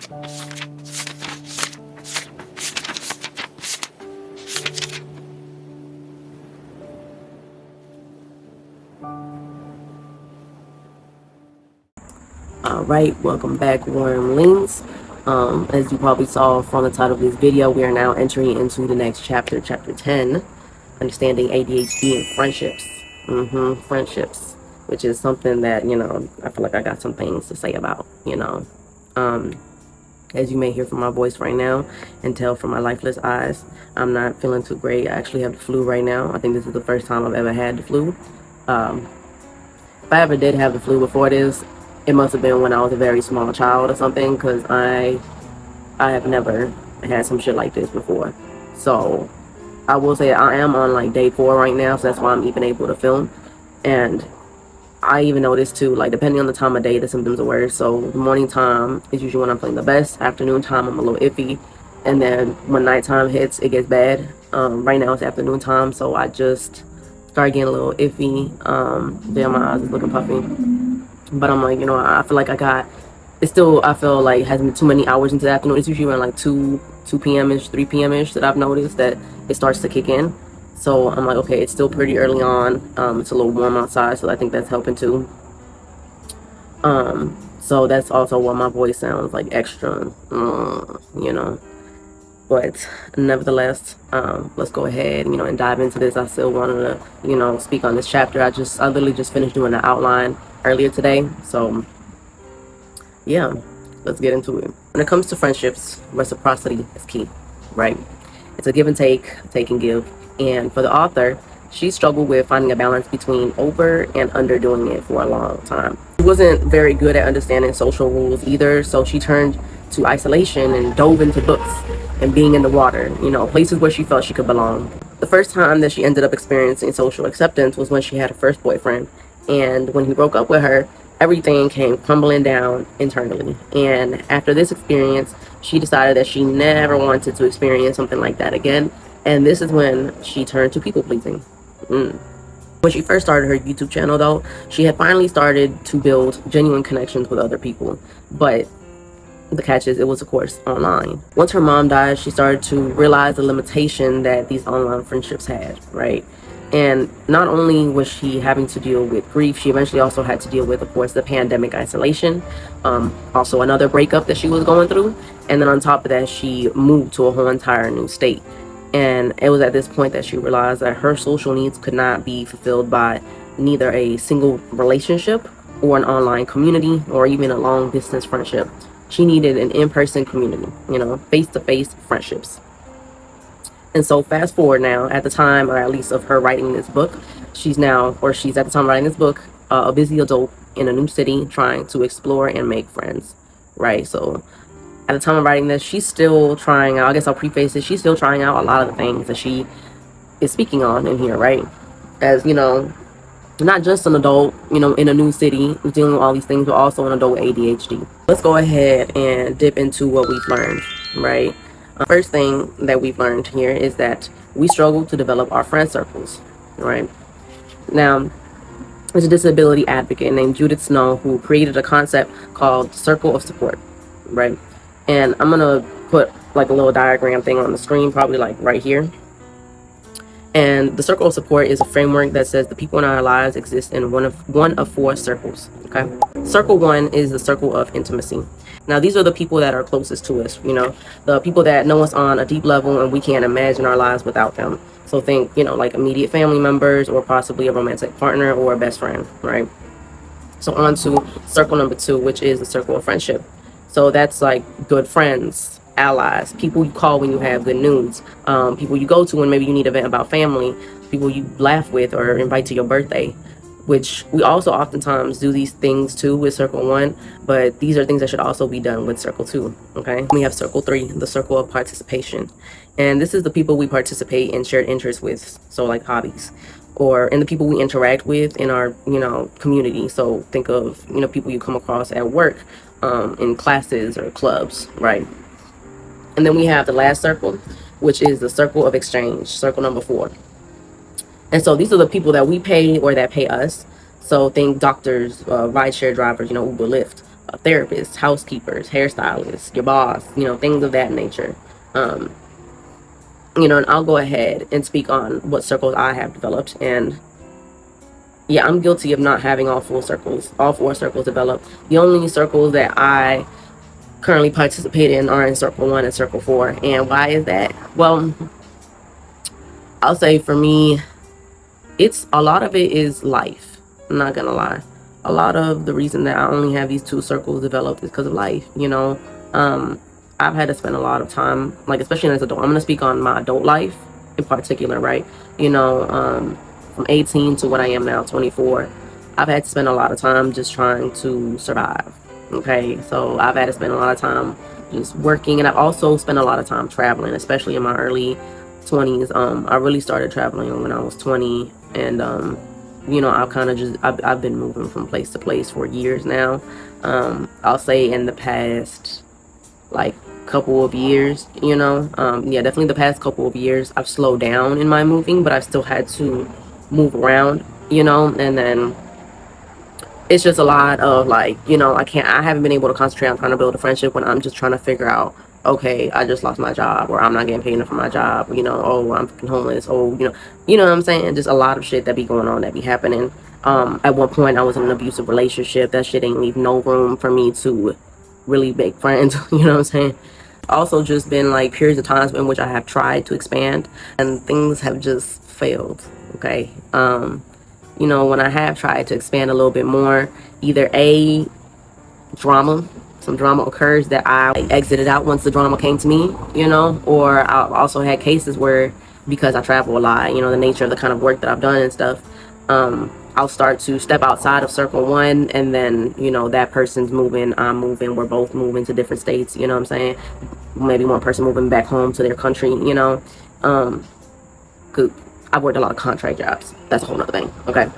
Alright, welcome back, wormlings. As you probably saw from the title of this video, we are now entering into the next chapter, chapter 10, understanding ADHD and friendships. Friendships, which is something that, I feel like I got some things to say about, as you may hear from my voice right now and tell from my lifeless eyes, I'm not feeling too great. I actually have the flu right now. I think this is the first time I've ever had the flu. If I ever did have the flu before this, it must have been when I was a very small child or something, because I have never had some shit like this before. So I will say I am on like day 4 right now, so that's why I'm even able to film. And I even noticed too, like depending on the time of day, the symptoms are worse. So morning time is usually when I'm feeling the best. Afternoon time I'm a little iffy, and then when nighttime hits it gets bad. Right now it's afternoon time, so I just started getting a little iffy. Damn, my eyes is looking puffy. But I'm like, I feel like I feel like it hasn't been too many hours into the afternoon. It's usually around like 2 p.m.-ish, 3 p.m.-ish that I've noticed that it starts to kick in. So I'm like, okay, it's still pretty early on. It's a little warm outside, so I think that's helping too. So that's also why my voice sounds like extra, But nevertheless, let's go ahead, and dive into this. I still wanted to, speak on this chapter. I literally just finished doing the outline earlier today. So yeah, let's get into it. When it comes to friendships, reciprocity is key, right? It's a give and take and give. And for the author, she struggled with finding a balance between over and underdoing it for a long time. She wasn't very good at understanding social rules either, so she turned to isolation and dove into books and being in the water, places where she felt she could belong. The first time that she ended up experiencing social acceptance was when she had her first boyfriend. And when he broke up with her, everything came crumbling down internally. And after this experience, she decided that she never wanted to experience something like that again. And this is when she turned to people pleasing. When she first started her YouTube channel though, she had finally started to build genuine connections with other people. But the catch is, it was of course online. Once her mom died, she started to realize the limitation that these online friendships had, right? And not only was she having to deal with grief, she eventually also had to deal with, of course, the pandemic isolation, also another breakup that she was going through. And then on top of that, she moved to a whole entire new state. And it was at this point that she realized that her social needs could not be fulfilled by neither a single relationship or an online community or even a long distance friendship. She needed an in-person community, face-to-face friendships. And so fast forward now, at the time, or at least of her writing this book, she's at the time writing this book, a busy adult in a new city trying to explore and make friends, right? So at the time of writing this, she's still trying out, I guess I'll preface it, she's still trying out a lot of the things that she is speaking on in here, right? As, not just an adult, in a new city dealing with all these things, but also an adult with ADHD. Let's go ahead and dip into what we've learned, right? First thing that we've learned here is that we struggle to develop our friend circles, right? Now, there's a disability advocate named Judith Snow who created a concept called circle of support, right? And I'm gonna put like a little diagram thing on the screen, probably like right here. And the circle of support is a framework that says the people in our lives exist in one of 4 circles, okay? Circle 1 is the circle of intimacy. Now, these are the people that are closest to us, the people that know us on a deep level and we can't imagine our lives without them. So think, like immediate family members or possibly a romantic partner or a best friend, right? So on to circle number 2, which is the circle of friendship. So that's like good friends, allies, people you call when you have good news, people you go to when maybe you need a vent about family, people you laugh with or invite to your birthday, which we also oftentimes do these things too with circle 1, but these are things that should also be done with circle 2, okay? We have circle 3, the circle of participation. And this is the people we participate in shared interests with, so like hobbies, or in the people we interact with in our, community. So think of, people you come across at work, in classes or clubs, right? And then we have the last circle, which is the circle of exchange, circle number 4. And so these are the people that we pay or that pay us. So think doctors, rideshare drivers, Uber, Lyft, therapists, housekeepers, hairstylists, your boss, you know, things of that nature. Um, you know, and I'll go ahead and speak on what circles I have developed. And yeah, I'm guilty of not having all four circles developed. The only circles that I currently participate in are in circle 1 and circle 4. And why is that? Well, I'll say for me, it's a lot of it is life. I'm not gonna lie. A lot of the reason that I only have these 2 circles developed is because of life, you know. I've had to spend a lot of time, like, especially as an adult. I'm gonna speak on my adult life in particular, right? You know, from 18 to what I am now, 24, I've had to spend a lot of time just trying to survive. Okay, so I've had to spend a lot of time just working, and I've also spent a lot of time traveling, especially in my early 20s. I really started traveling when I was 20, and you know, I've been moving from place to place for years now. I'll say in the past, like, couple of years, you know, yeah, definitely the past couple of years, I've slowed down in my moving, but I've still had to move around, you know. And then it's just a lot of, like, you know, I haven't been able to concentrate on trying to build a friendship when I'm just trying to figure out, okay, I just lost my job, or I'm not getting paid enough for my job, you know, oh, I'm fucking homeless, oh, you know what I'm saying? Just a lot of shit that be going on, that be happening. At one point I was in an abusive relationship. That shit ain't leave no room for me to really make friends. You know what I'm saying? Also just been like periods of times in which I have tried to expand and things have just failed. Okay. You know, when I have tried to expand a little bit more, either some drama occurs that I exited out once the drama came to me, you know, or I've also had cases where, because I travel a lot, you know, the nature of the kind of work that I've done and stuff, I'll start to step outside of circle 1, and then, you know, that person's moving, I'm moving, we're both moving to different states, you know what I'm saying? Maybe one person moving back home to their country, you know. Cause I've worked a lot of contract jobs. That's a whole nother thing. Okay.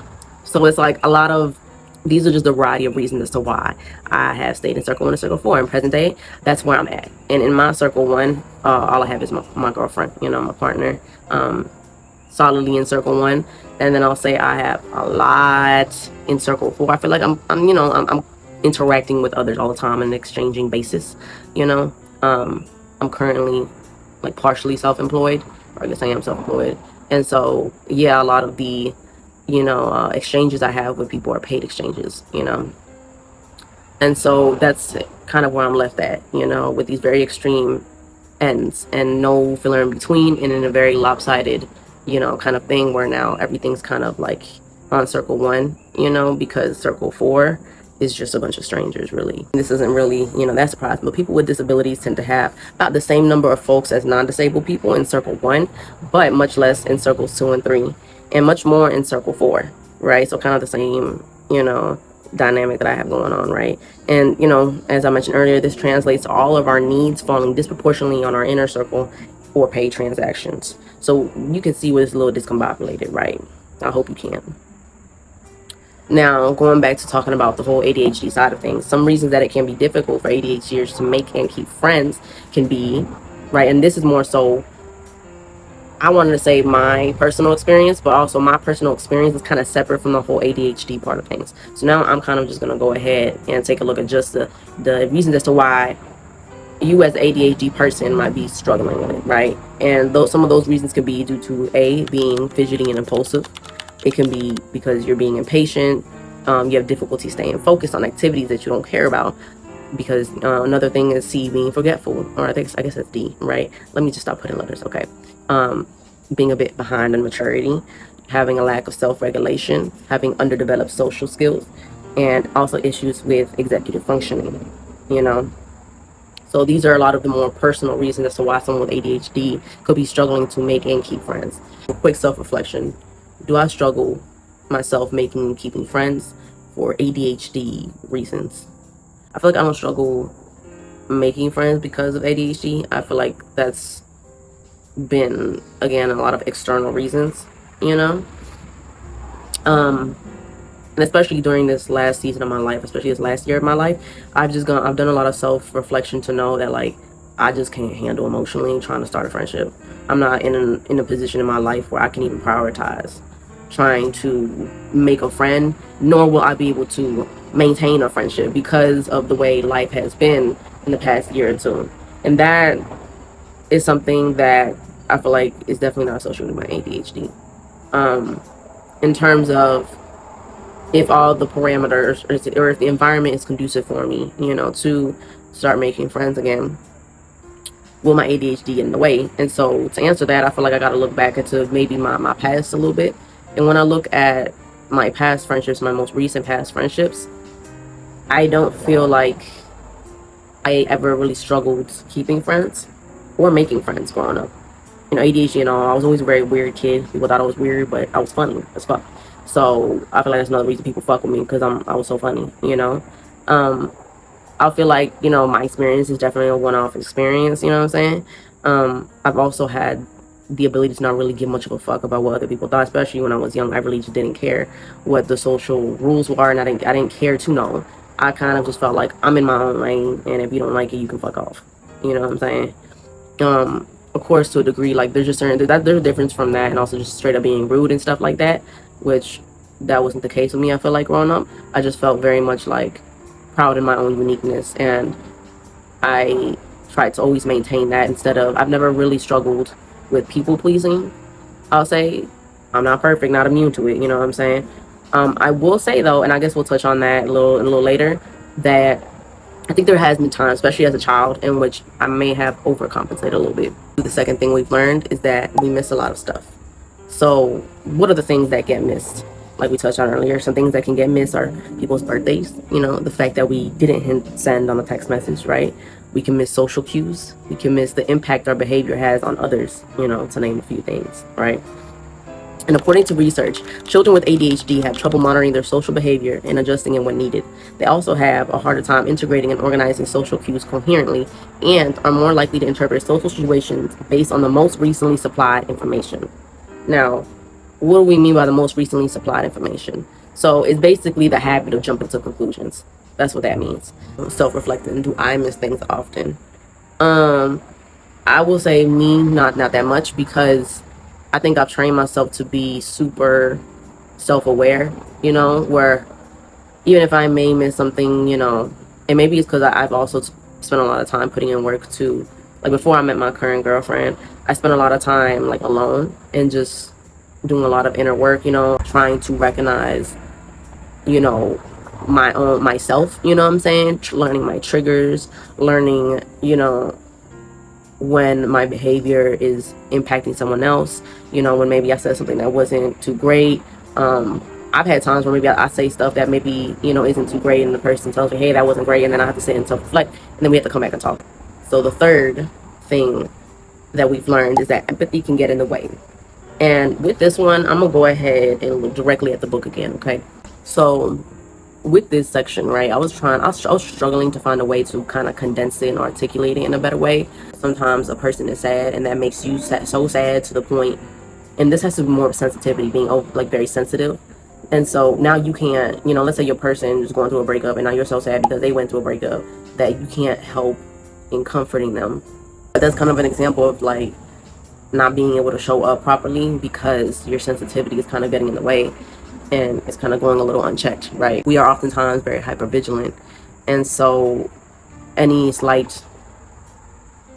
So it's like a lot of, these are just a variety of reasons as to why I have stayed in circle 1 and circle 4. In present day, that's where I'm at. And in my circle 1, all I have is my girlfriend, you know, my partner, solidly in circle 1. And then I'll say I have a lot in circle 4. I feel like I'm interacting with others all the time on an exchanging basis, you know. I'm currently, like, partially self-employed, or I guess I am self-employed. And so, yeah, a lot of the, you know, exchanges I have with people are paid exchanges, you know. And so that's kind of where I'm left at, you know, with these very extreme ends and no filler in between, and in a very lopsided, you know, kind of thing where now everything's kind of like on circle 1, you know, because circle 4 is just a bunch of strangers, really. This isn't really, you know, that surprising, but people with disabilities tend to have about the same number of folks as non-disabled people in circle 1, but much less in circles 2 and 3, and much more in circle 4, right? So kind of the same, you know, dynamic that I have going on, right? And, you know, as I mentioned earlier, this translates to all of our needs falling disproportionately on our inner circle or paid transactions. So you can see where it's a little discombobulated, right? I hope you can. Now, going back to talking about the whole ADHD side of things, some reasons that it can be difficult for ADHDers to make and keep friends can be, right, and this is more so, I wanted to say my personal experience, but also my personal experience is kind of separate from the whole ADHD part of things. So now I'm kind of just going to go ahead and take a look at just the reasons as to why you as an ADHD person might be struggling with it, right? And some of those reasons can be due to being fidgety and impulsive. It can be because you're being impatient. You have difficulty staying focused on activities that you don't care about. Because another thing is C, being forgetful, or I guess that's D, right? Let me just stop putting letters, okay? Being a bit behind in maturity, having a lack of self-regulation, having underdeveloped social skills, and also issues with executive functioning, you know? So these are a lot of the more personal reasons as to why someone with ADHD could be struggling to make and keep friends. A quick self-reflection. Do I struggle myself making and keeping friends for ADHD reasons? I feel like I don't struggle making friends because of ADHD. I feel like that's been, again, a lot of external reasons, you know? And especially during this last season of my life, especially this last year of my life, I've done a lot of self-reflection to know that, like, I just can't handle emotionally trying to start a friendship. I'm not in a position in my life where I can even prioritize trying to make a friend, nor will I be able to maintain a friendship because of the way life has been in the past year or two. And that is something that I feel like is definitely not associated with my ADHD. In terms of if all the parameters or if the environment is conducive for me, to start making friends again, will my ADHD get in the way? And so to answer that, I feel like I got to look back into maybe my past a little bit. And when I look at my past friendships, my most recent past friendships, I don't feel like I ever really struggled keeping friends or making friends growing up. ADHD and all, I was always a very weird kid. People thought I was weird, but I was funny as fuck. So I feel like that's another reason people fuck with me, because I was so funny. I feel like, my experience is definitely a one-off experience, you know what I'm saying? I've also had the ability to not really give much of a fuck about what other people thought, especially when I was young. I really just didn't care what the social rules were, and I didn't care to know. I kind of just felt like I'm in my own lane, and if you don't like it, you can fuck off. You know what I'm saying? Of course, to a degree, like there's a difference from that, and also just straight up being rude and stuff like that, which that wasn't the case with me. I feel like growing up, I just felt very much like proud in my own uniqueness, and I tried to always maintain that I've never really struggled with people pleasing. I'll say I'm not perfect, not immune to it, you know what I'm saying? I will say though, and I guess we'll touch on that a little later, that I think there has been times, especially as a child, in which I may have overcompensated a little bit. The second thing we've learned is that we miss a lot of stuff. So what are the things that get missed? Like we touched on earlier, some things that can get missed are people's birthdays. The fact that we didn't send on a text message, right? We can miss social cues. We can miss the impact our behavior has on others, to name a few things, right? And according to research, children with ADHD have trouble monitoring their social behavior and adjusting in when needed. They also have a harder time integrating and organizing social cues coherently, and are more likely to interpret social situations based on the most recently supplied information. Now, what do we mean by the most recently supplied information? So it's basically the habit of jumping to conclusions. That's what that means. Self-reflecting. Do I miss things often? I will say me, not that much, because I think I've trained myself to be super self-aware, where even if I may miss something, and maybe it's because I've also spent a lot of time putting in work to, like before I met my current girlfriend, I spent a lot of time like alone and just doing a lot of inner work, trying to recognize, my own myself, you know what I'm saying? Learning my triggers, learning, when my behavior is impacting someone else, when maybe I said something that wasn't too great. I've had times where maybe I say stuff that maybe, isn't too great, and the person tells me, hey, that wasn't great, and then I have to sit and self-reflect, and then we have to come back and talk. So the third thing that we've learned is that empathy can get in the way. And with this one, I'm gonna go ahead and look directly at the book again, okay? So with this section, right, I was struggling to find a way to kind of condense it and articulate it in a better way. Sometimes a person is sad, and that makes you so sad to the point, and this has to be more of sensitivity, being like very sensitive. And so now you can't, let's say your person is going through a breakup, and now you're so sad because they went through a breakup that you can't help in comforting them. But that's kind of an example of like not being able to show up properly because your sensitivity is kind of getting in the way, and it's kind of going a little unchecked, right? We are oftentimes very hypervigilant, and so any slight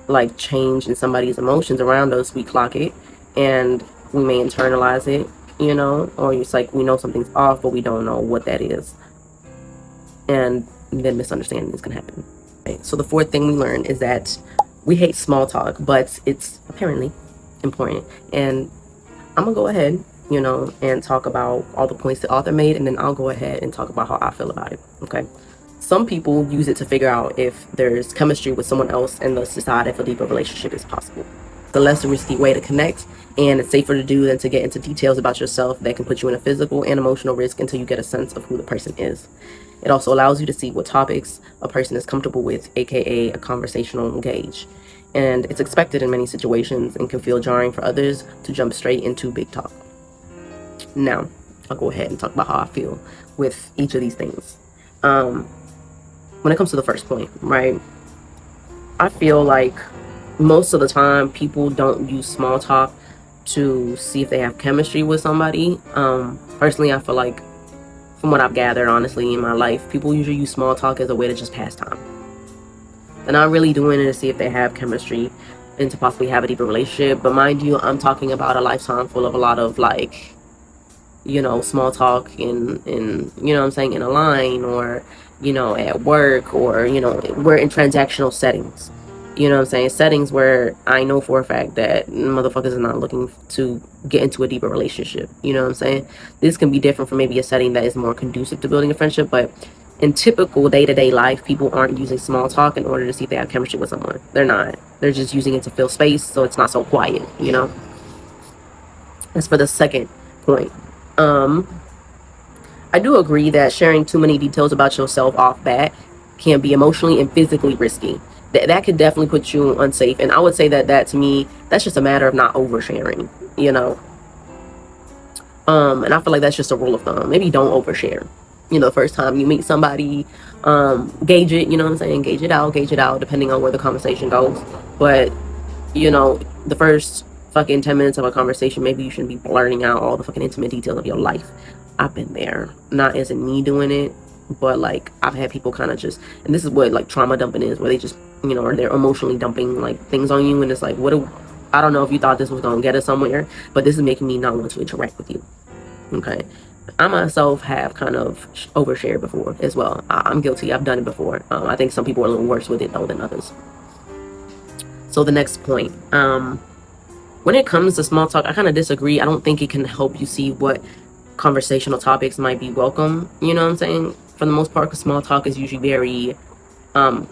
like change in somebody's emotions around us, we clock it, and we may internalize it, or it's like we know something's off, but we don't know what that is, and then misunderstandings can happen. Right? So the fourth thing we learned is that we hate small talk, but it's apparently important. And I'm gonna go ahead, and talk about all the points the author made, and then I'll go ahead and talk about how I feel about it. Okay. Some people use it to figure out if there's chemistry with someone else, and thus decide if a deeper relationship is possible. It's a less risky way to connect, and it's safer to do than to get into details about yourself that can put you in a physical and emotional risk until you get a sense of who the person is. It also allows you to see what topics a person is comfortable with, aka a conversational engage. And it's expected in many situations and can feel jarring for others to jump straight into big talk. Now, I'll go ahead and talk about how I feel with each of these things. When it comes to the first point, right, I feel like most of the time people don't use small talk to see if they have chemistry with somebody. Personally, I feel like, from what I've gathered, honestly, in my life, people usually use small talk as a way to just pass time. They're not really doing it to see if they have chemistry and to possibly have a deeper relationship. But mind you, I'm talking about a lifetime full of a lot of, like, you know, small talk in you know what I'm saying, in a line, or, you know, at work, or, you know, we're in transactional settings. You know what I'm saying? Settings where I know for a fact that motherfuckers is not looking to get into a deeper relationship. You know what I'm saying? This can be different from maybe a setting that is more conducive to building a friendship, but in typical day-to-day life, people aren't using small talk in order to see if they have chemistry with someone. They're not. They're just using it to fill space so it's not so quiet, you know? That's for the second point. I do agree that sharing too many details about yourself off bat can be emotionally and physically risky. That could definitely put you unsafe. And I would say that to me, that's just a matter of not oversharing, you know? And I feel like that's just a rule of thumb. Maybe don't overshare. You know, the first time you meet somebody, gauge it, you know what I'm saying? Gauge it out, depending on where the conversation goes. But, you know, the first fucking 10 minutes of a conversation, maybe you shouldn't be blurting out all the fucking intimate details of your life. I've been there. Not as in me doing it, but like I've had people kind of just, and this is what like trauma dumping is, where they just, you know, or they're emotionally dumping like things on you, and it's like, I don't know if you thought this was gonna get us somewhere, but this is making me not want to interact with you. Okay. I myself have kind of overshared before as well. I'm guilty. I've done it before. I think some people are a little worse with it though than others. So the next point, when it comes to small talk, I kind of disagree. I don't think it can help you see what conversational topics might be welcome. You know what I'm saying? For the most part, because small talk is usually very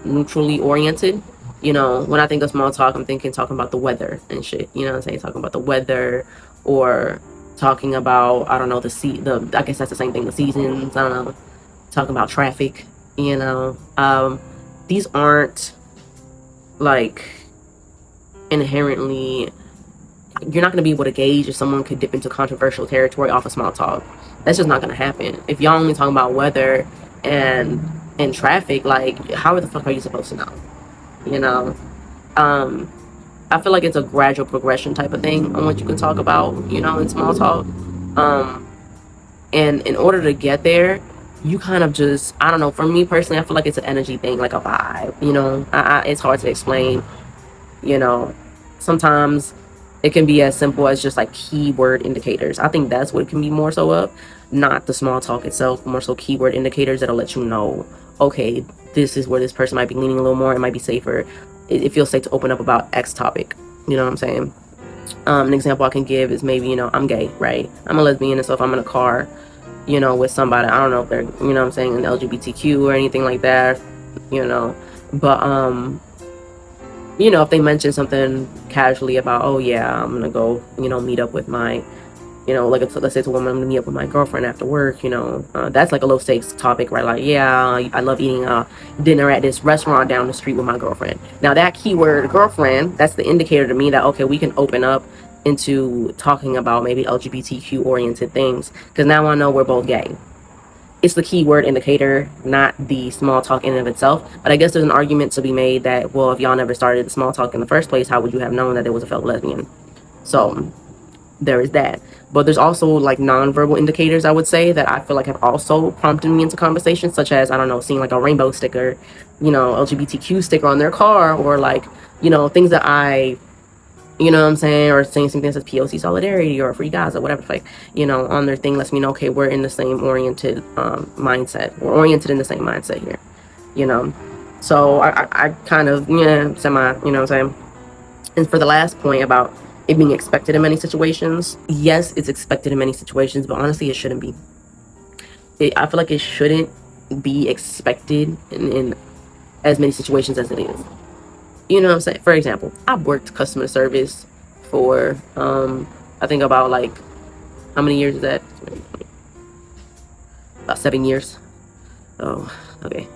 neutrally oriented. You know, when I think of small talk, I'm talking about the weather and shit. You know what I'm saying? Talking about the weather, or talking about, I don't know, I guess that's the same thing, the seasons. I don't know. Talking about traffic. You know, these aren't like inherently, you're not going to be able to gauge if someone could dip into controversial territory off of small talk. That's just not going to happen. If y'all only talking about weather and traffic, like, how the fuck are you supposed to know? You know, I feel like it's a gradual progression type of thing on what you can talk about, you know, in small talk. And in order to get there, you kind of just, I don't know, for me personally, I feel like it's an energy thing, like a vibe, you know. It's hard to explain, you know. Sometimes it can be as simple as just like keyword indicators. I think that's what it can be more so of, not the small talk itself, more so keyword indicators that'll let you know, okay, this is where this person might be leaning a little more. It might be safer. It feels safe to open up about X topic. You know what I'm saying? An example I can give is maybe, you know, I'm gay, right? I'm a lesbian, and so if I'm in a car, you know, with somebody, I don't know if they're, you know what I'm saying, an LGBTQ or anything like that, you know, but, you know, if they mention something casually about, oh yeah, I'm gonna go, you know, meet up with my, you know, like let's say it's a woman, I'm gonna meet up with my girlfriend after work, you know, that's like a low stakes topic, right? Like, yeah, I love eating dinner at this restaurant down the street with my girlfriend. Now that keyword girlfriend, that's the indicator to me that, okay, we can open up into talking about maybe LGBTQ oriented things, because now I know we're both gay. It's the keyword indicator, not the small talk in and of itself. But I guess there's an argument to be made that, well, if y'all never started the small talk in the first place, how would you have known that there was a fellow lesbian? So there is that. But there's also like nonverbal indicators, I would say, that I feel like have also prompted me into conversations, such as, I don't know, seeing like a rainbow sticker, you know, LGBTQ sticker on their car, or like, you know, things that I, you know what I'm saying, or saying something that says POC solidarity or free Gaza, whatever, like, you know, on their thing lets me know, okay, we're in the same oriented mindset. We're oriented in the same mindset here, you know. So I kind of, yeah, semi, you know what I'm saying. And for the last point about it being expected in many situations, yes, it's expected in many situations, but honestly, it shouldn't be. I feel like it shouldn't be expected in as many situations as it is. You know what I'm saying? For example, I've worked customer service for, I think about like, how many years is that? About 7 years. Oh, okay.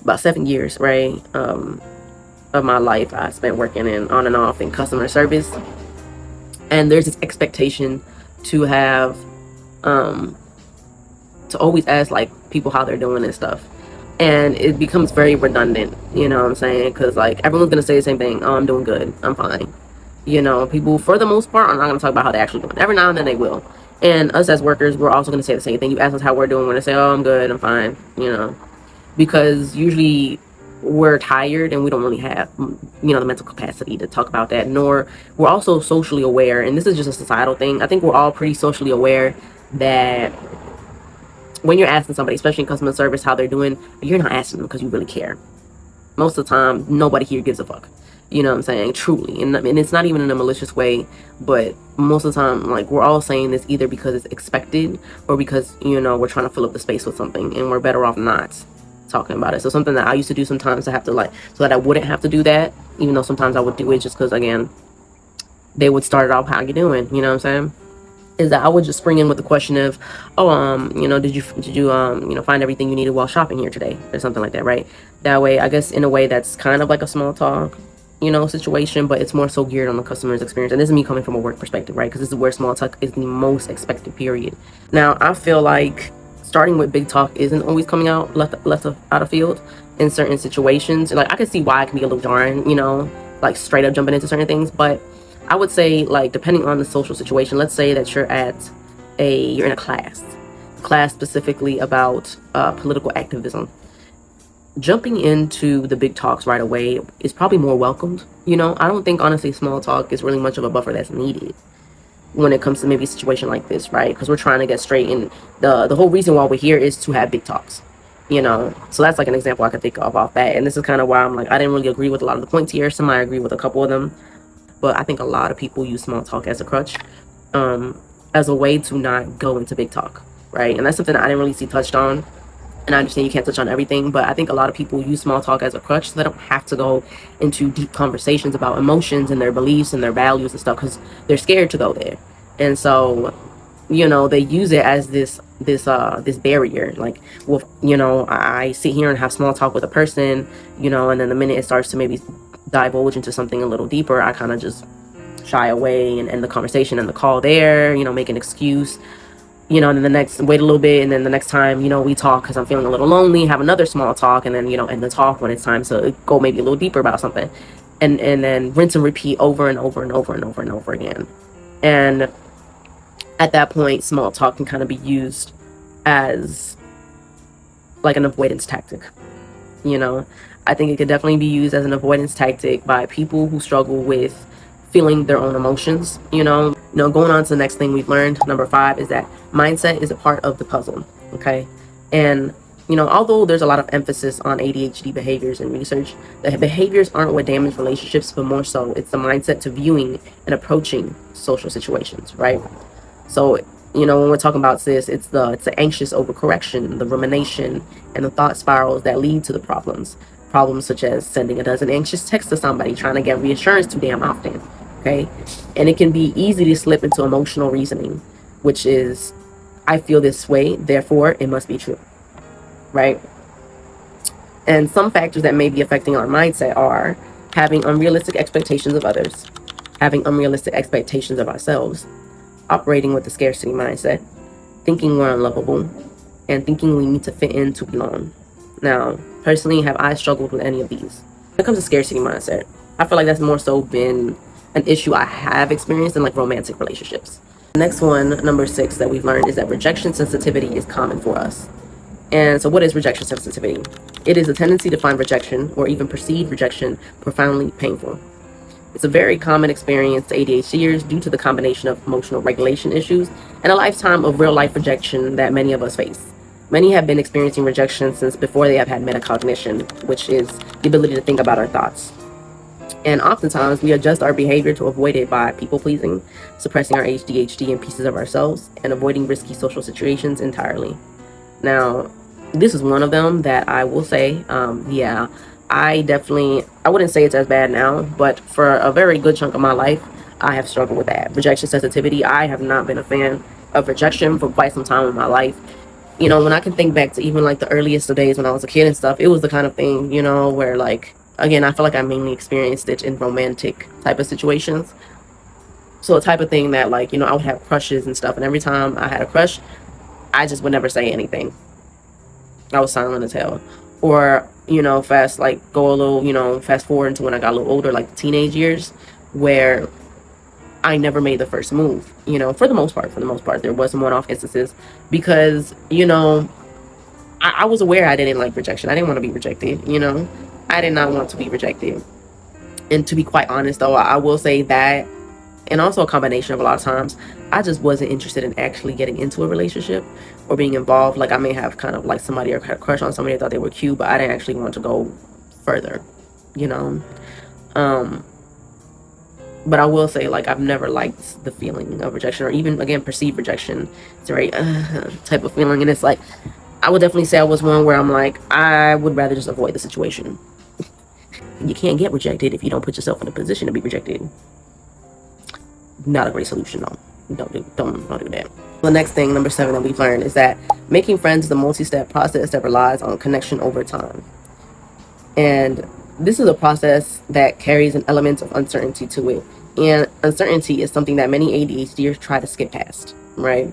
About 7 years, right? Of my life I spent working on and off in customer service. And there's this expectation to have, to always ask like people how they're doing and stuff. And it becomes very redundant, you know what I'm saying? Because like everyone's gonna say the same thing. Oh, I'm doing good, I'm fine. You know, people for the most part are not going to talk about how they're actually doing. Every now and then they will. And us as workers, we're also going to say the same thing. You ask us how we're doing, we're going to say, oh, I'm good, I'm fine, you know, because usually we're tired and we don't really have, you know, the mental capacity to talk about that. Nor we're also socially aware, and this is just a societal thing. I think we're all pretty socially aware that when you're asking somebody, especially in customer service, how they're doing, you're not asking them because you really care. Most of the time, nobody here gives a fuck. You know what I'm saying? Truly. And it's not even in a malicious way, but most of the time, like, we're all saying this either because it's expected or because, you know, we're trying to fill up the space with something and we're better off not talking about it. So something that I used to do sometimes, I have to, like, so that I wouldn't have to do that, even though sometimes I would do it just because, again, they would start it off, how you doing? You know what I'm saying? Is that I would just spring in with the question of, oh, you know, did you you know, find everything you needed while shopping here today, or something like that, right? That way, I guess in a way that's kind of like a small talk, you know, situation, but it's more so geared on the customer's experience. And this is me coming from a work perspective, right? Because this is where small talk is the most expected, period. Now, I feel like starting with big talk isn't always coming out left out of field in certain situations. Like, I can see why it can be a little jarring, you know, like straight up jumping into certain things, but I would say, like, depending on the social situation, let's say that you're in a class specifically about political activism. Jumping into the big talks right away is probably more welcomed. You know, I don't think, honestly, small talk is really much of a buffer that's needed when it comes to maybe a situation like this, right? Because we're trying to get straight in. The whole reason why we're here is to have big talks, you know. So that's like an example I could think of off that. And this is kind of why I'm like, I didn't really agree with a lot of the points here. Some I agree with a couple of them, but I think a lot of people use small talk as a crutch, as a way to not go into big talk, right? And that's something I didn't really see touched on. And I understand you can't touch on everything, but I think a lot of people use small talk as a crutch so they don't have to go into deep conversations about emotions and their beliefs and their values and stuff, because they're scared to go there. And so, you know, they use it as this barrier. Like, well, you know, I sit here and have small talk with a person, you know, and then the minute it starts to maybe divulge into something a little deeper, I kind of just shy away and end the conversation and the call there, you know, make an excuse, you know, and then wait a little bit, and then the next time, you know, we talk because I'm feeling a little lonely, have another small talk, and then, you know, end the talk when it's time to go maybe a little deeper about something, and then rinse and repeat over and over and over and over and over again. And at that point, small talk can kind of be used as like an avoidance tactic, you know. I think it could definitely be used as an avoidance tactic by people who struggle with feeling their own emotions, you know. Going on to the next thing we've learned, number 5, is that mindset is a part of the puzzle, okay? And, you know, although there's a lot of emphasis on ADHD behaviors and research, the behaviors aren't what damage relationships, but more so it's the mindset to viewing and approaching social situations, right? So, you know, when we're talking about this, it's the anxious overcorrection, the rumination, and the thought spirals that lead to the problems such as sending a dozen anxious texts to somebody, trying to get reassurance too damn often, okay? And it can be easy to slip into emotional reasoning, which is, I feel this way, therefore it must be true, right? And some factors that may be affecting our mindset are having unrealistic expectations of others, having unrealistic expectations of ourselves, operating with the scarcity mindset, thinking we're unlovable, and thinking we need to fit in to belong. Now, personally, have I struggled with any of these? When it comes to scarcity mindset, I feel like that's more so been an issue I have experienced in, like, romantic relationships. The next one, number 6, that we've learned is that rejection sensitivity is common for us. And so what is rejection sensitivity? It is a tendency to find rejection or even perceived rejection profoundly painful. It's a very common experience to ADHDers due to the combination of emotional regulation issues and a lifetime of real-life rejection that many of us face. Many have been experiencing rejection since before they have had metacognition, which is the ability to think about our thoughts. And oftentimes, we adjust our behavior to avoid it by people-pleasing, suppressing our ADHD and pieces of ourselves, and avoiding risky social situations entirely. Now, this is one of them that I will say, yeah, I wouldn't say it's as bad now, but for a very good chunk of my life, I have struggled with that. Rejection sensitivity, I have not been a fan of rejection for quite some time in my life. You know, when I can think back to even, like, the earliest of days when I was a kid and stuff, it was the kind of thing, you know, where, like, again, I feel like I mainly experienced it in romantic type of situations. So a type of thing that, like, you know, I would have crushes and stuff, and every time I had a crush, I just would never say anything. I was silent as hell. Or, you know, fast forward into when I got a little older, like the teenage years, where I never made the first move, you know, for the most part. There was some one-off instances because, you know, I was aware I didn't like rejection. I didn't want to be rejected, you know. I did not want to be rejected. And to be quite honest, though, I will say that, and also a combination of a lot of times, I just wasn't interested in actually getting into a relationship or being involved. Like, I may have kind of like somebody or had a crush on somebody, I thought they were cute, but I didn't actually want to go further, you know. But I will say, like, I've never liked the feeling of rejection, or even, again, perceived rejection. It's a very type of feeling, and it's like, I would definitely say I was one where I'm like, I would rather just avoid the situation. You can't get rejected if you don't put yourself in a position to be rejected. Not a great solution, though. Don't do that. The next thing, number 7, that we've learned is that making friends is a multi-step process that relies on connection over time. And this is a process that carries an element of uncertainty to it. And uncertainty is something that many ADHDers try to skip past, right?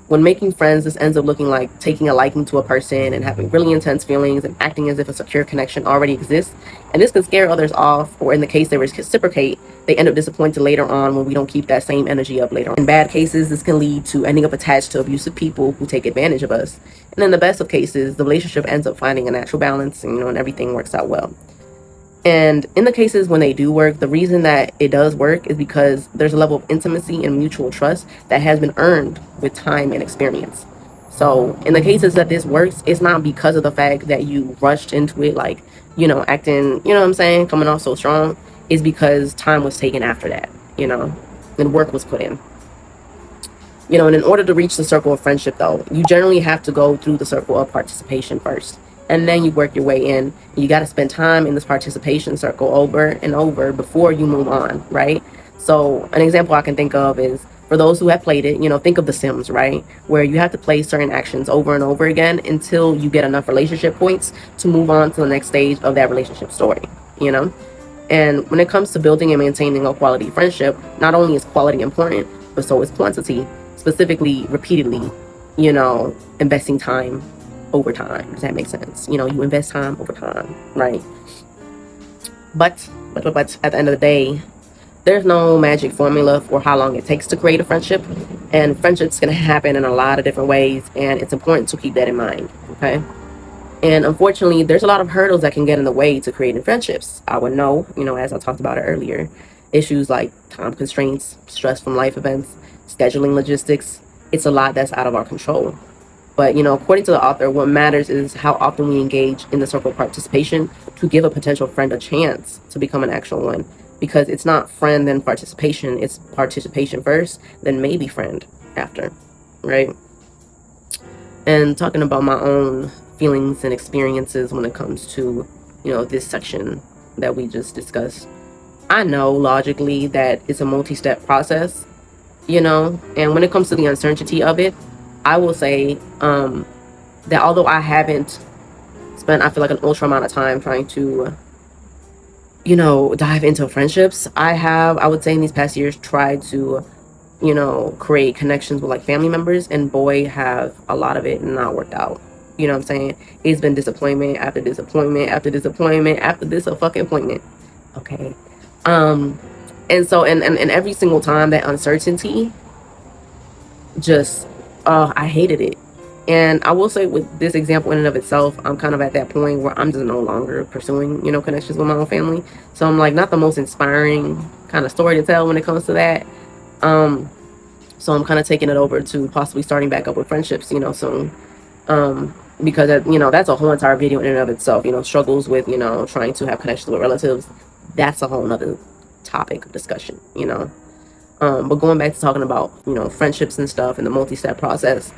When making friends, this ends up looking like taking a liking to a person and having really intense feelings and acting as if a secure connection already exists. And this can scare others off, or in the case they reciprocate, they end up disappointed later on when we don't keep that same energy up later on. In bad cases, this can lead to ending up attached to abusive people who take advantage of us. And in the best of cases, the relationship ends up finding a natural balance, and, you know, and everything works out well. And in the cases when they do work, the reason that it does work is because there's a level of intimacy and mutual trust that has been earned with time and experience. So in the cases that this works, it's not because of the fact that you rushed into it, like, you know, acting, you know what I'm saying, coming off so strong. It's because time was taken after that, you know, and work was put in. You know, and in order to reach the circle of friendship, though, you generally have to go through the circle of participation first. And then you work your way in. You got to spend time in this participation circle over and over before you move on, right? So an example I can think of is, for those who have played it, you know, think of The Sims, right? Where you have to play certain actions over and over again until you get enough relationship points to move on to the next stage of that relationship story, you know? And when it comes to building and maintaining a quality friendship, not only is quality important, but so is quantity, specifically repeatedly, you know, investing time over time. Does that make sense? You know, you invest time over time, right? But at the end of the day, there's no magic formula for how long it takes to create a friendship, and friendships can happen in a lot of different ways, and it's important to keep that in mind, okay? And unfortunately, there's a lot of hurdles that can get in the way to creating friendships. I would know, you know, as I talked about it earlier, issues like time constraints, stress from life events, scheduling logistics. It's a lot that's out of our control. But, you know, according to the author, what matters is how often we engage in the circle of participation to give a potential friend a chance to become an actual one. Because it's not friend then participation, it's participation first, then maybe friend after, right? And talking about my own feelings and experiences when it comes to, you know, this section that we just discussed, I know logically that it's a multi-step process, you know, and when it comes to the uncertainty of it, I will say that although I haven't spent, I feel like, an ultra amount of time trying to, you know, dive into friendships, I would say in these past years, tried to, you know, create connections with like family members, and boy, have a lot of it not worked out. You know what I'm saying? It's been disappointment after disappointment after disappointment after this a fucking appointment. Okay. And so, and every single time that uncertainty just, I hated it. And I will say, with this example in and of itself, I'm kind of at that point where I'm just no longer pursuing, you know, connections with my own family. So I'm like, not the most inspiring kind of story to tell when it comes to that. So I'm kind of taking it over to possibly starting back up with friendships, you know, soon. Because, you know, that's a whole entire video in and of itself, you know, struggles with, you know, trying to have connections with relatives. That's a whole nother topic of discussion, you know. But going back to talking about, you know, friendships and stuff and the multi-step process,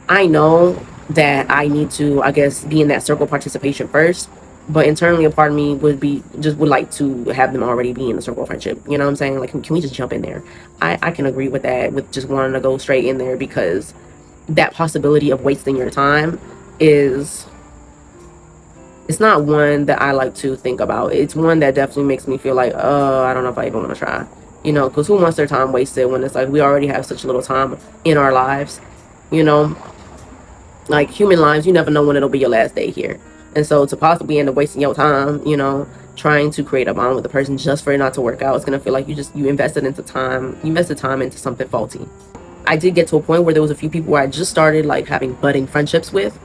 I know that I need to, I guess, be in that circle participation first. But internally, a part of me would like to have them already be in the circle of friendship. You know what I'm saying? Like, can we just jump in there? I can agree with that, with just wanting to go straight in there, because that possibility of wasting your time it's not one that I like to think about. It's one that definitely makes me feel like, I don't know if I even want to try. You know, because who wants their time wasted when it's like we already have such little time in our lives, you know? Like, human lives, you never know when it'll be your last day here. And so to possibly end up wasting your time, you know, trying to create a bond with the person just for it not to work out, it's gonna feel like you invested time into something faulty. I did get to a point where there was a few people where I just started like having budding friendships with,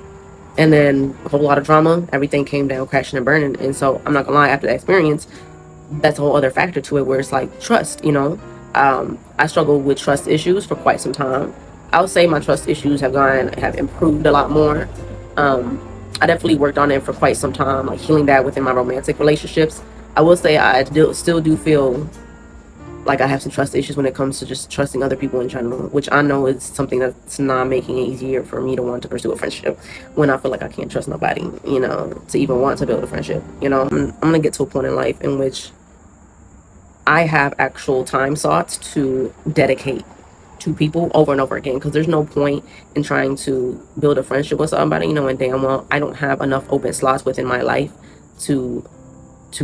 and then a whole lot of drama, everything came down crashing and burning. And so I'm not gonna lie, after that experience, that's a whole other factor to it, where it's like trust, I struggled with trust issues for quite some time. I would say my trust issues have improved a lot more. I definitely worked on it for quite some time, like healing that within my romantic relationships. I will say still do feel like I have some trust issues when it comes to just trusting other people in general, which I know is something that's not making it easier for me to want to pursue a friendship when I feel like I can't trust nobody, to even want to build a friendship. I'm gonna get to a point in life in which I have actual time slots to dedicate to people over and over again, because there's no point in trying to build a friendship with somebody, and damn well I don't have enough open slots within my life to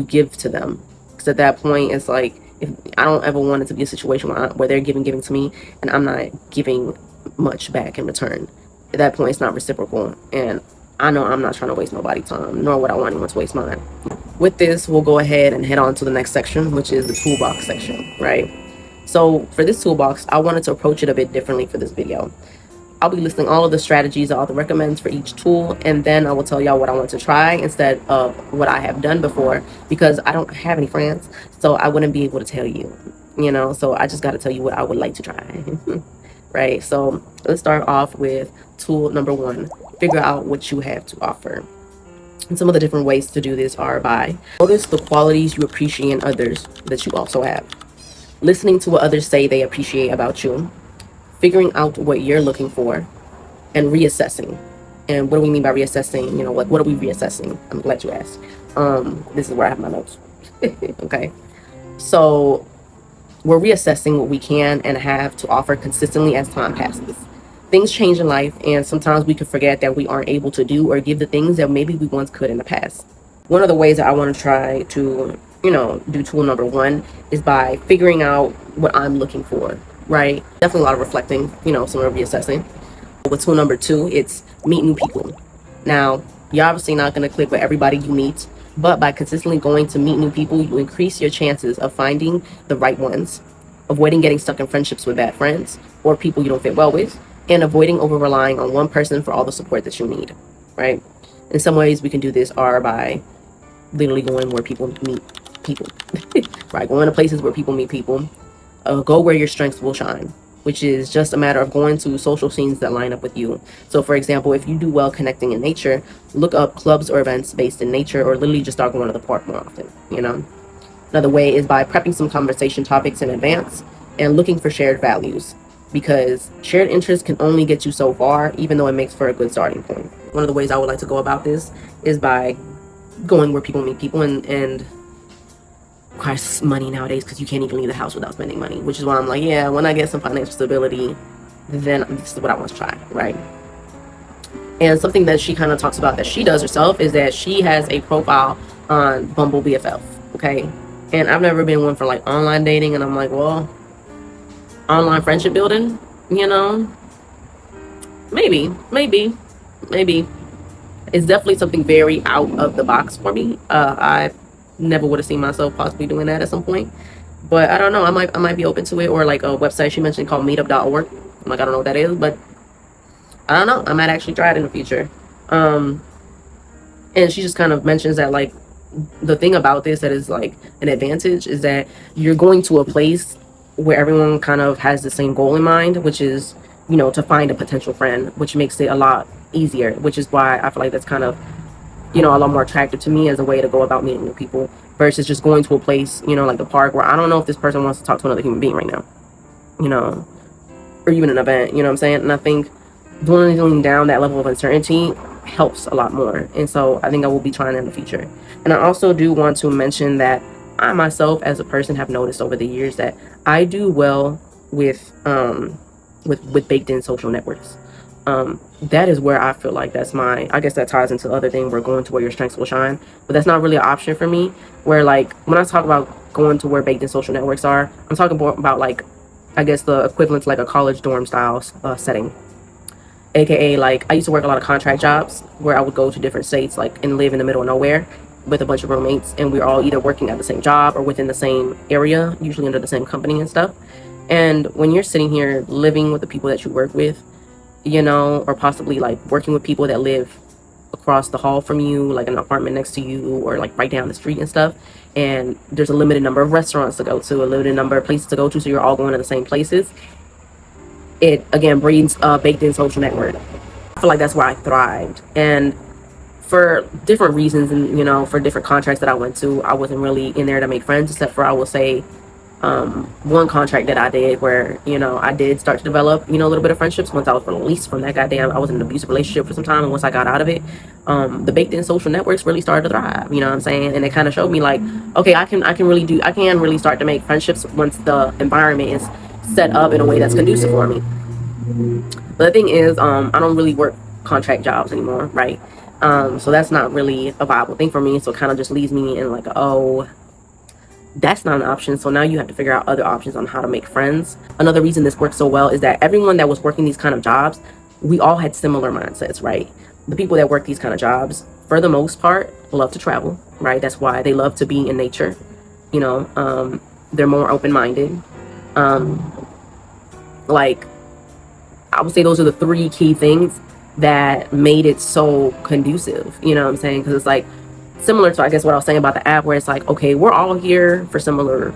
give to them. Because at that point, it's like, if I don't ever want it to be a situation where they're giving to me and I'm not giving much back in return. At that point, it's not reciprocal, and I know I'm not trying to waste nobody's time, nor would I want anyone to waste mine. With this, we'll go ahead and head on to the next section, which is the toolbox section, right? So for this toolbox, I wanted to approach it a bit differently for this video. I'll be listing all of the strategies, all the recommends for each tool, and then I will tell y'all what I want to try instead of what I have done before, because I don't have any friends, so I wouldn't be able to tell you, so I just got to tell you what I would like to try. Right? So let's start off with tool number 1. Figure out what you have to offer. And some of the different ways to do this are by notice the qualities you appreciate in others that you also have. Listening to what others say they appreciate about you. Figuring out what you're looking for, and reassessing. And what do we mean by reassessing? What are we reassessing? I'm glad you asked. This is where I have my notes. Okay. So we're reassessing what we can and have to offer consistently as time passes. Things change in life, and sometimes we can forget that we aren't able to do or give the things that maybe we once could in the past. One of the ways that I want to try to, do tool number 1 is by figuring out what I'm looking for. Right? Definitely a lot of reflecting, some of reassessing. With tool number 2, it's meet new people. Now, you're obviously not going to click with everybody you meet, but by consistently going to meet new people, you increase your chances of finding the right ones, avoiding getting stuck in friendships with bad friends or people you don't fit well with, and avoiding over relying on one person for all the support that you need. Right? In some ways, we can do this are by literally going where people meet people. Right? Going to places where people meet people. Go where your strengths will shine, which is just a matter of going to social scenes that line up with you. So for example, if you do well connecting in nature, look up clubs or events based in nature, or literally just start going to the park more often. Another way is by prepping some conversation topics in advance and looking for shared values, because shared interests can only get you so far, even though it makes for a good starting point. One of the ways I would like to go about this is by going where people meet people, and requires money nowadays, because you can't even leave the house without spending money, which is why I'm like, yeah, when I get some financial stability, then this is what I want to try, right? And something that she kind of talks about that she does herself is that she has a profile on Bumble BFF, okay? And I've never been one for like online dating, and I'm like, well, online friendship building, maybe it's definitely something very out of the box for me. I never would have seen myself possibly doing that at some point, but I don't know, I might be open to it. Or like a website she mentioned called meetup.org. I'm like, I don't know what that is, but I don't know, I might actually try it in the future. And she just kind of mentions that, like, the thing about this that is like an advantage is that you're going to a place where everyone kind of has the same goal in mind, which is, to find a potential friend, which makes it a lot easier, which is why I feel like that's kind of, a lot more attractive to me as a way to go about meeting new people, versus just going to a place, like the park, where I don't know if this person wants to talk to another human being right now, or even an event, what I'm saying? And I think dwindling down that level of uncertainty helps a lot more. And so I think I will be trying that in the future. And I also do want to mention that I myself as a person have noticed over the years that I do well with baked in social networks. That is where I feel like I guess that ties into the other thing, we're going to where your strengths will shine, but that's not really an option for me. Where, like, when I talk about going to where baked in social networks are, I'm talking about, like, I guess the equivalent to like a college dorm style setting, aka like I used to work a lot of contract jobs where I would go to different states, like, and live in the middle of nowhere, with a bunch of roommates, and we're all either working at the same job or within the same area, usually under the same company and stuff. And when you're sitting here living with the people that you work with, you know, or possibly like working with people that live across the hall from you, like an apartment next to you, or like right down the street and stuff, and there's a limited number of restaurants to go to, a limited number of places to go to, so you're all going to the same places, it again breeds a baked in social network. I feel like that's where I thrived. And for different reasons, and you know, for different contracts that I went to, I wasn't really in there to make friends, except for, I will say, one contract that I did where, you know, I did start to develop, you know, a little bit of friendships once I was released from that goddamn, I was in an abusive relationship for some time, and once I got out of it, the baked in social networks really started to thrive, you know what I'm saying? And it kind of showed me like, okay, I can really start to make friendships once the environment is set up in a way that's conducive for me. But the thing is, I don't really work contract jobs anymore, right? So that's not really a viable thing for me. So it kind of just leaves me in like, oh, that's not an option. So now you have to figure out other options on how to make friends. Another reason this works so well is that everyone that was working these kind of jobs, we all had similar mindsets, right? The people that work these kind of jobs, for the most part, love to travel, right? That's why they love to be in nature. You know, they're more open-minded. Like, I would say those are the three key things that made it so conducive, you know what I'm saying? Because it's like similar to, I guess, what I was saying about the app, where it's like, okay, we're all here for similar,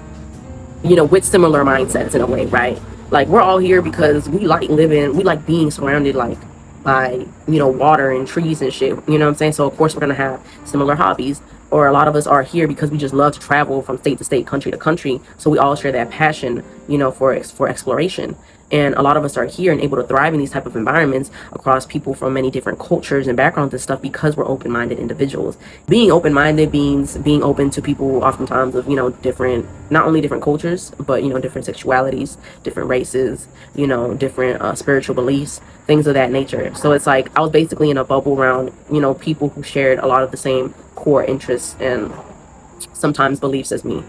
you know, with similar mindsets in a way, right? Like, we're all here because we like being surrounded like by, you know, water and trees and shit, you know what I'm saying? So of course we're gonna have similar hobbies. Or a lot of us are here because we just love to travel from state to state, country to country, so we all share that passion, you know, for exploration. And a lot of us are here and able to thrive in these type of environments across people from many different cultures and backgrounds and stuff, because we're open-minded individuals. Being open-minded means being open to people oftentimes of, you know, different, not only different cultures, but, you know, different sexualities, different races, you know, different spiritual beliefs, things of that nature. So it's like I was basically in a bubble around, you know, people who shared a lot of the same core interests and sometimes beliefs as me.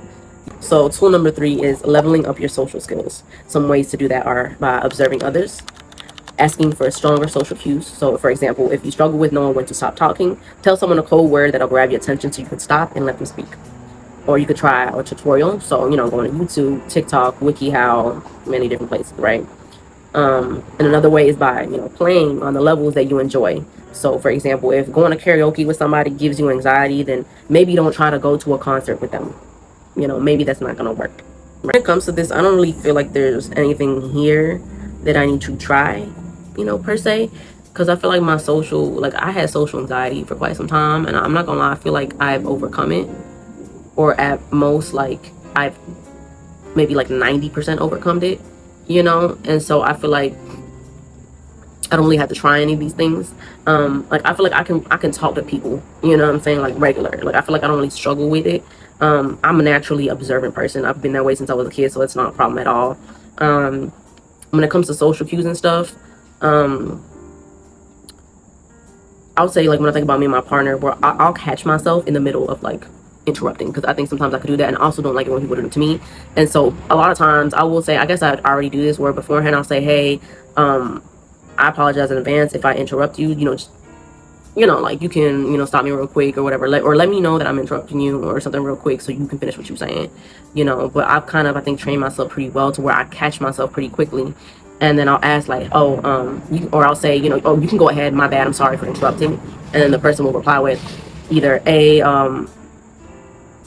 So tool number 3 is leveling up your social skills. Some ways to do that are by observing others, asking for stronger social cues. So for example, if you struggle with knowing when to stop talking, tell someone a code word that'll grab your attention so you can stop and let them speak. Or you could try a tutorial. So, you know, going to YouTube, TikTok, WikiHow, many different places, right? And another way is by, you know, playing on the levels that you enjoy. So for example, if going to karaoke with somebody gives you anxiety, then maybe don't try to go to a concert with them. You know, maybe that's not gonna work. When it comes to this, I don't really feel like there's anything here that I need to try, you know, per se, because I feel like I had social anxiety for quite some time, and I'm not gonna lie, I feel like I've overcome it, or at most, like, I've maybe like 90% overcome it, you know. And so I feel like I don't really have to try any of these things. Like, I feel like I can talk to people, you know what I'm saying, like regular. Like, I feel like I don't really struggle with it. I'm a naturally observant person. I've been that way since I was a kid, so it's not a problem at all. When it comes to social cues and stuff, I would say, like, when I think about me and my partner, where I'll catch myself in the middle of like interrupting, because I think sometimes I could do that, and I also don't like it when people do it to me. And so a lot of times I will say, I guess I already do this, where beforehand I'll say, hey, I apologize in advance if I interrupt you, you know, just, you know, like, you can, you know, stop me real quick or whatever, or let me know that I'm interrupting you or something real quick so you can finish what you're saying, you know. But I've kind of, I think, trained myself pretty well to where I catch myself pretty quickly, and then I'll ask like, oh, or I'll say, you know, oh, you can go ahead, my bad, I'm sorry for interrupting, and then the person will reply with either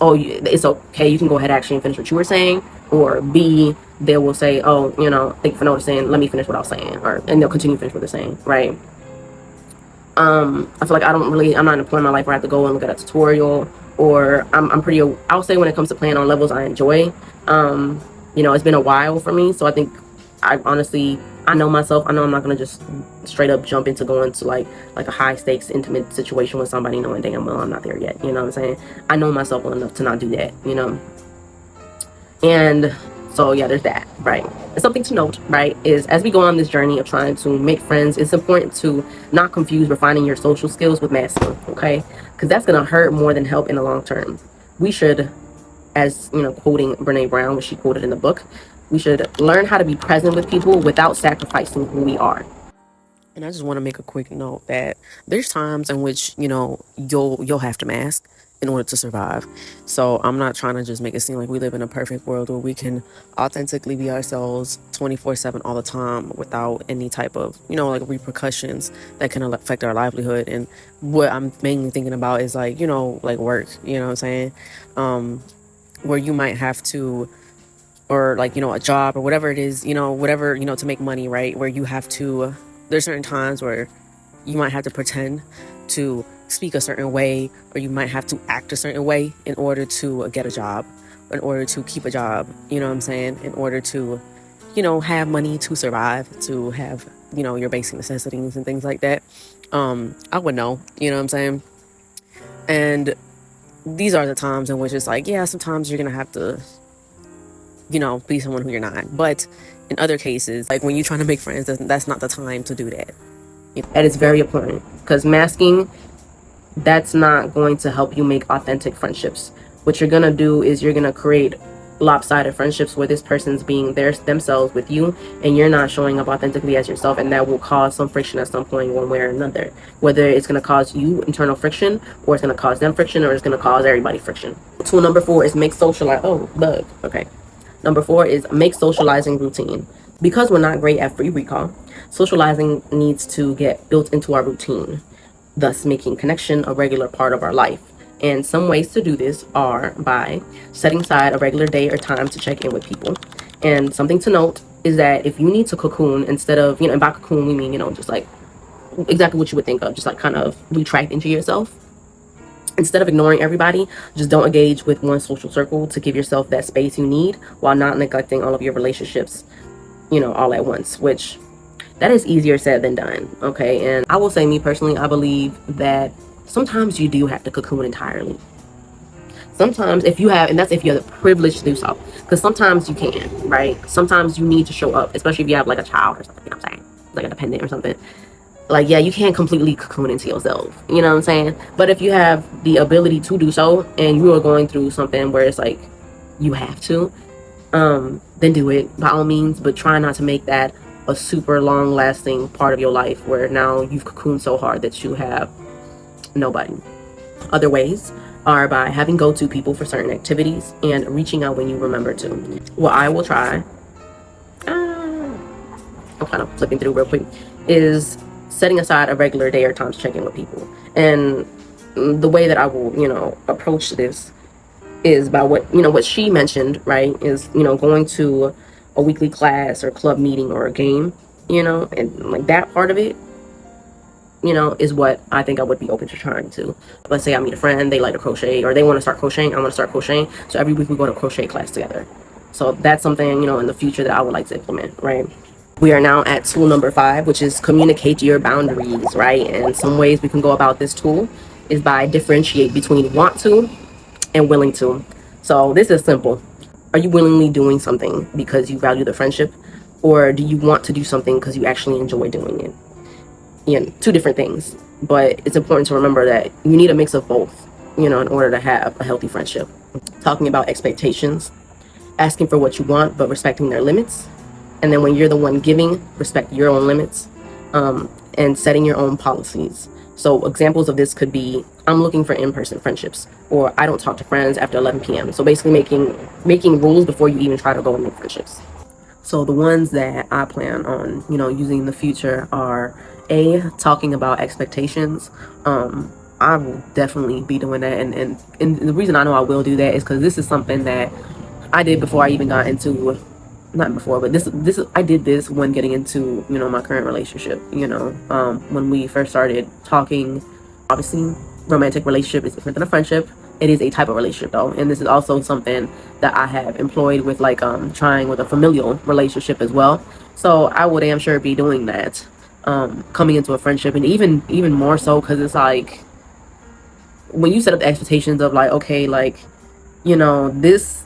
oh, it's okay, you can go ahead actually and finish what you were saying, or B, they will say, oh, you know, thank you for noticing, let me finish what I was saying, and they'll continue to finish what they're saying, right? I feel like I'm not in a point in my life where I have to go and look at a tutorial, or I'll say when it comes to playing on levels I enjoy, you know, it's been a while for me, so I think I know myself. I know I'm not gonna just straight up jump into going to like a high stakes intimate situation with somebody knowing damn well I'm not there yet, you know what I'm saying? I know myself well enough to not do that, you know. And so yeah, there's that, right? And something to note, right, is as we go on this journey of trying to make friends, it's important to not confuse refining your social skills with masking, okay? Because that's gonna hurt more than help in the long term. We should, as you know, quoting Brene Brown, which she quoted in the book, we should learn how to be present with people without sacrificing who we are. And I just want to make a quick note that there's times in which, you know, you'll have to mask. in order to survive. So I'm not trying to just make it seem like we live in a perfect world where we can authentically be ourselves 24/7 all the time without any type of, like repercussions that can affect our livelihood. And what I'm mainly thinking about is like, like work, you know what I'm saying? Where you might have to, or like, a job or whatever it is, whatever, to make money, right? Where you have to, there's certain times where you might have to pretend to speak a certain way, or you might have to act a certain way in order to get a job, in order to keep a job, you know what I'm saying? In order to, have money to survive, to have, your basic necessities and things like that. I would know, you know what I'm saying? And these are the times in which it's like, yeah, sometimes you're going to have to, be someone who you're not. But in other cases, like when you're trying to make friends, that's not the time to do that. That is very important, because masking, that's not going to help you make authentic friendships. What you're going to do is you're going to create lopsided friendships where this person's being themselves with you and you're not showing up authentically as yourself, and that will cause some friction at some point, one way or another, whether it's going to cause you internal friction, or it's going to cause them friction, or it's going to cause everybody friction. Tool number 4 is make Number 4 is make socializing routine. Because we're not great at free recall, socializing needs to get built into our routine, thus making connection a regular part of our life. And some ways to do this are by setting aside a regular day or time to check in with people. And something to note is that if you need to cocoon, instead of, and by cocoon we mean, just like exactly what you would think of, just like kind of retract into yourself. Instead of ignoring everybody, just don't engage with one social circle to give yourself that space you need, while not neglecting all of your relationships, all at once, which that is easier said than done. Okay. And I will say, me personally, I believe that sometimes you do have to cocoon entirely. Sometimes if you have, and that's if you have the privilege to do so, because sometimes you can, right? Sometimes you need to show up, especially if you have like a child or something, you know what I'm saying? Like a dependent or something. Like, yeah, you can't completely cocoon into yourself, you know what I'm saying? But if you have the ability to do so, and you are going through something where it's like you have to, then do it by all means, but try not to make that a super long lasting part of your life where now you've cocooned so hard that you have nobody. Other ways are by having go-to people for certain activities and reaching out when you remember to. What I will try, I'm kind of flipping through real quick, is setting aside a regular day or time to check in with people. And the way that I will, approach this is by what she mentioned, right? Is, going to a weekly class or club meeting or a game, and like that part of it, is what I think I would be open to trying to. Let's say I meet a friend, they like to crochet, or they want to start crocheting, I want to start crocheting. So every week we go to crochet class together. So that's something, in the future that I would like to implement, right? We are now at tool number 5, which is communicate your boundaries, right? And some ways we can go about this tool is by differentiate between want to and willing to. So this is simple. Are you willingly doing something because you value the friendship, or do you want to do something because you actually enjoy doing it? Two different things, but it's important to remember that you need a mix of both, in order to have a healthy friendship. Talking about expectations, asking for what you want, but respecting their limits. And then when you're the one giving, respect your own limits, and setting your own policies. So examples of this could be, I'm looking for in-person friendships, or I don't talk to friends after 11 p.m. So basically making rules before you even try to go and make friendships. So the ones that I plan on, using in the future are talking about expectations. I will definitely be doing that. And the reason I know I will do that is because this is something that I did before I even got into, not before, but I did this when getting into, my current relationship, when we first started talking. Obviously, romantic relationship is different than a friendship. It is a type of relationship though, and this is also something that I have employed with like trying with a familial relationship as well. So I would damn sure be doing that coming into a friendship, and even more so because it's like when you set up the expectations of like, okay, like, this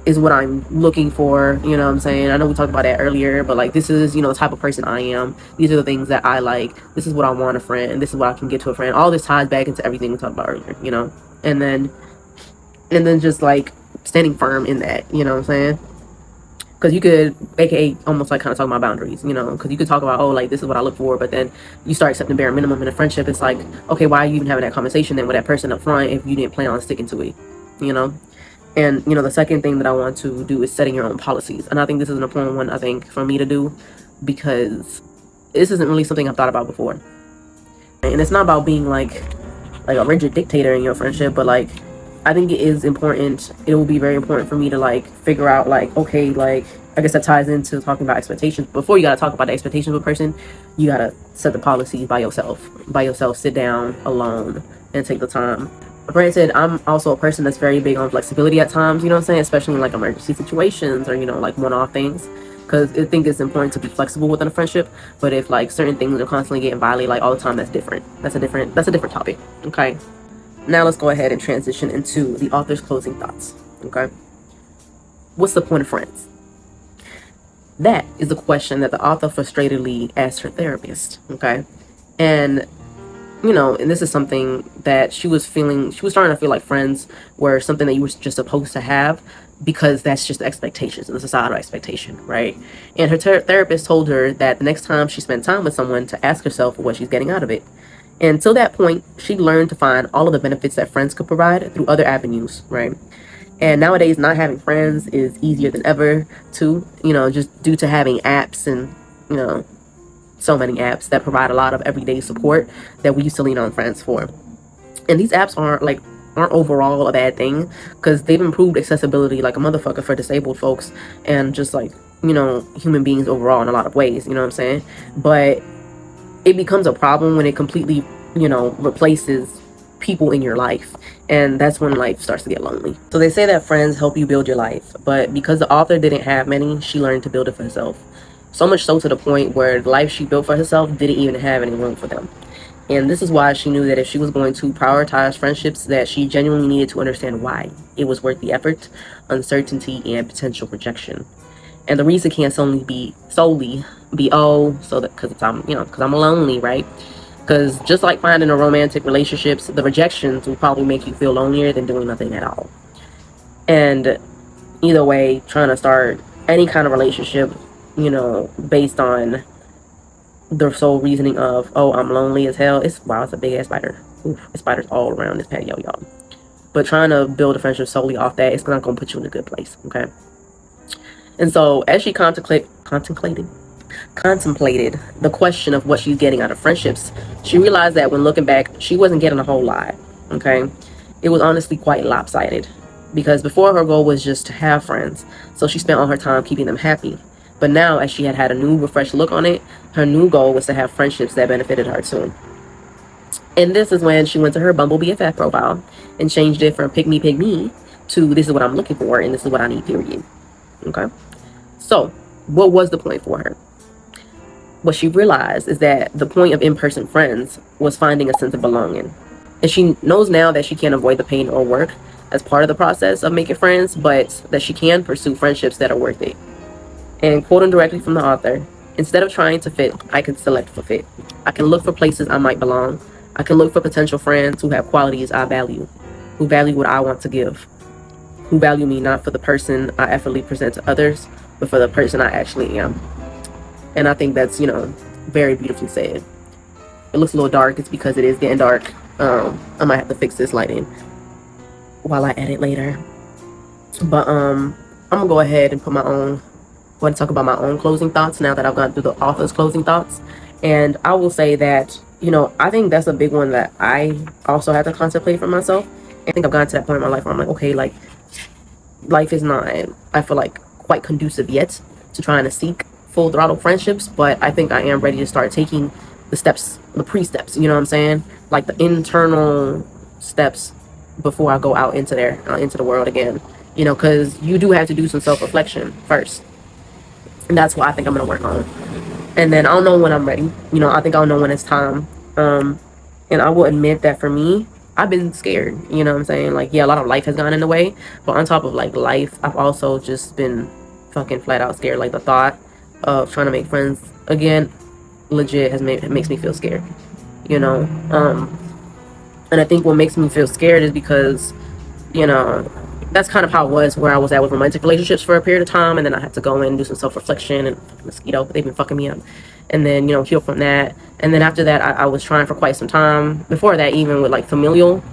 is what I'm looking for, you know what I'm saying? I know we talked about that earlier, but like this is, the type of person I am. These are the things that I like. This is what I want a friend, and this is what I can get to a friend. All this ties back into everything we talked about earlier, and then just like standing firm in that, you know what I'm saying? Because you could, aka almost like kind of talk about boundaries, you know, because you could talk about, oh, like this is what I look for, but then you start accepting bare minimum in a friendship. It's like, okay, why are you even having that conversation then with that person up front if you didn't plan on sticking to it, you know? And, you know, the second thing that I want to do is setting your own policies. And I think this is an important one, I think, for me to do, because this isn't really something I've thought about before. And it's not about being like a rigid dictator in your friendship, but like, I think it is important. It will be very important for me to like figure out like, okay, like, I guess that ties into talking about expectations. Before you got to talk about the expectations of a person, you got to set the policies by yourself, sit down alone and take the time. Granted, I'm also a person that's very big on flexibility at times, you know what I'm saying? Especially in like emergency situations or, you know, like one-off things. Because I think it's important to be flexible within a friendship. But if like certain things are constantly getting violated like all the time, that's different. That's a different topic. Okay. Now let's go ahead and transition into the author's closing thoughts. Okay. What's the point of friends? That is the question that the author frustratedly asked her therapist. Okay. And, you know, and this is something that she was starting to feel like friends were something that you were just supposed to have because that's just the expectations, the societal expectation, right? And her therapist told her that the next time she spent time with someone to ask herself what she's getting out of it. And until that point, she learned to find all of the benefits that friends could provide through other avenues, right? And nowadays, not having friends is easier than ever, too, you know, just due to having apps and, you know, so many apps that provide a lot of everyday support that we used to lean on friends for. And these apps aren't overall a bad thing, because they've improved accessibility like a motherfucker for disabled folks and just like, you know, human beings overall in a lot of ways, you know what I'm saying? But it becomes a problem when it completely, you know, replaces people in your life, and that's when life starts to get lonely. So they say that friends help you build your life, but because the author didn't have many, she learned to build it for herself. So much so to the point where the life she built for herself didn't even have any room for them. And this is why she knew that if she was going to prioritize friendships, that she genuinely needed to understand why it was worth the effort, uncertainty, and potential rejection. And the reason can't solely be because I'm lonely, right? Because just like finding a romantic relationships, the rejections will probably make you feel lonelier than doing nothing at all. And either way, trying to start any kind of relationship, you know, based on the sole reasoning of, oh, I'm lonely as hell. It's a big ass spider. Oof, it's spiders all around this patio, y'all. But trying to build a friendship solely off that, it's not going to put you in a good place, okay? And so as she contemplated the question of what she's getting out of friendships, she realized that when looking back, she wasn't getting a whole lot, okay? It was honestly quite lopsided, because before her goal was just to have friends, so she spent all her time keeping them happy. But now, as she had a new refreshed look on it, her new goal was to have friendships that benefited her too. And this is when she went to her Bumble BFF profile and changed it from pick me to this is what I'm looking for and this is what I need, period. Okay? So, what was the point for her? What she realized is that the point of in-person friends was finding a sense of belonging. And she knows now that she can't avoid the pain or work as part of the process of making friends, but that she can pursue friendships that are worth it. And quoting directly from the author, instead of trying to fit, I can select for fit. I can look for places I might belong. I can look for potential friends who have qualities I value, who value what I want to give, who value me not for the person I effortlessly present to others, but for the person I actually am. And I think that's, you know, very beautifully said. It looks a little dark. It's because it is getting dark. I might have to fix this lighting while I edit later. But I'm gonna go ahead and talk about my own closing thoughts now that I've gone through the author's closing thoughts. And I will say that, you know, I think that's a big one that I also have to contemplate for myself. I think I've gotten to that point in my life where I'm like, okay, like, life is not, I feel like, quite conducive yet to trying to seek full throttle friendships, but I think I am ready to start taking the steps, the pre-steps, you know what I'm saying? Like the internal steps before I go out into the world again, you know, because you do have to do some self-reflection first. And that's what I think I'm going to work on. And then I'll know when I'm ready. You know, I think I'll know when it's time. And I will admit that for me, I've been scared. You know what I'm saying? Like, yeah, a lot of life has gone in the way. But on top of, like, life, I've also just been fucking flat out scared. Like, the thought of trying to make friends again legit makes me feel scared. You know? And I think what makes me feel scared is because, you know, that's kind of how it was where I was at with romantic relationships for a period of time, and then I had to go in and do some self-reflection, and mosquito, they've been fucking me up, and then, you know, heal from that. And then after that, I was trying for quite some time before that, even with like familial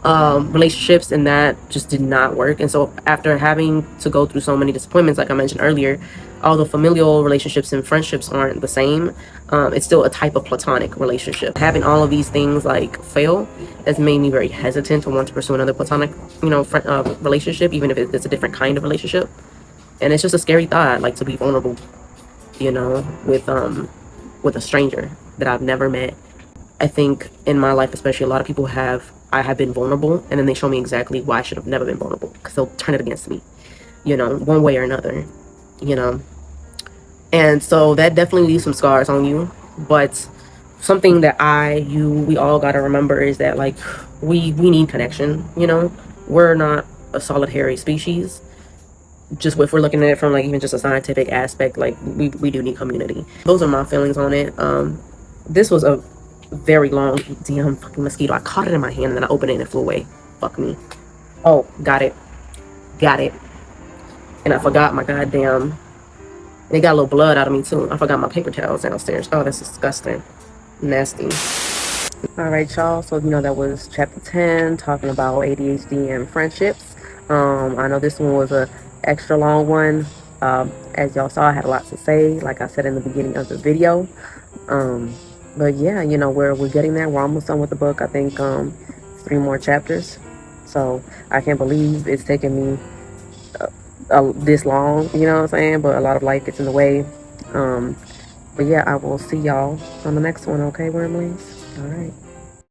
relationships, and that just did not work. And so after having to go through so many disappointments, like I mentioned earlier, although familial relationships and friendships aren't the same, it's still a type of platonic relationship. Having all of these things like fail has made me very hesitant to want to pursue another platonic, you know, relationship, even if it's a different kind of relationship. And it's just a scary thought, like, to be vulnerable, you know, with a stranger that I've never met. I think in my life, especially, a lot of people I have been vulnerable, and then they show me exactly why I should have never been vulnerable, because they'll turn it against me, you know, one way or another, you know. And so that definitely leaves some scars on you. But something that we all got to remember is that, like, we need connection, you know. We're not a solitary species. Just if we're looking at it from, like, even just a scientific aspect, like, we do need community. Those are my feelings on it. This was a very long damn fucking mosquito. I caught it in my hand and then I opened it and it flew away. Fuck me. Oh, got it. And I forgot my goddamn, they got a little blood out of me too. I forgot my paper towels downstairs. Oh, that's disgusting. Nasty. All right, y'all. So, you know, that was chapter 10, talking about ADHD and friendships. I know this one was a extra long one. As y'all saw, I had a lot to say, like I said in the beginning of the video. But yeah, you know, we're getting there. We're almost done with the book. I think 3 more chapters. So I can't believe it's taken me this long, you know what I'm saying? But a lot of life gets in the way. But yeah, I will see y'all on the next one, okay, wormlings? All right.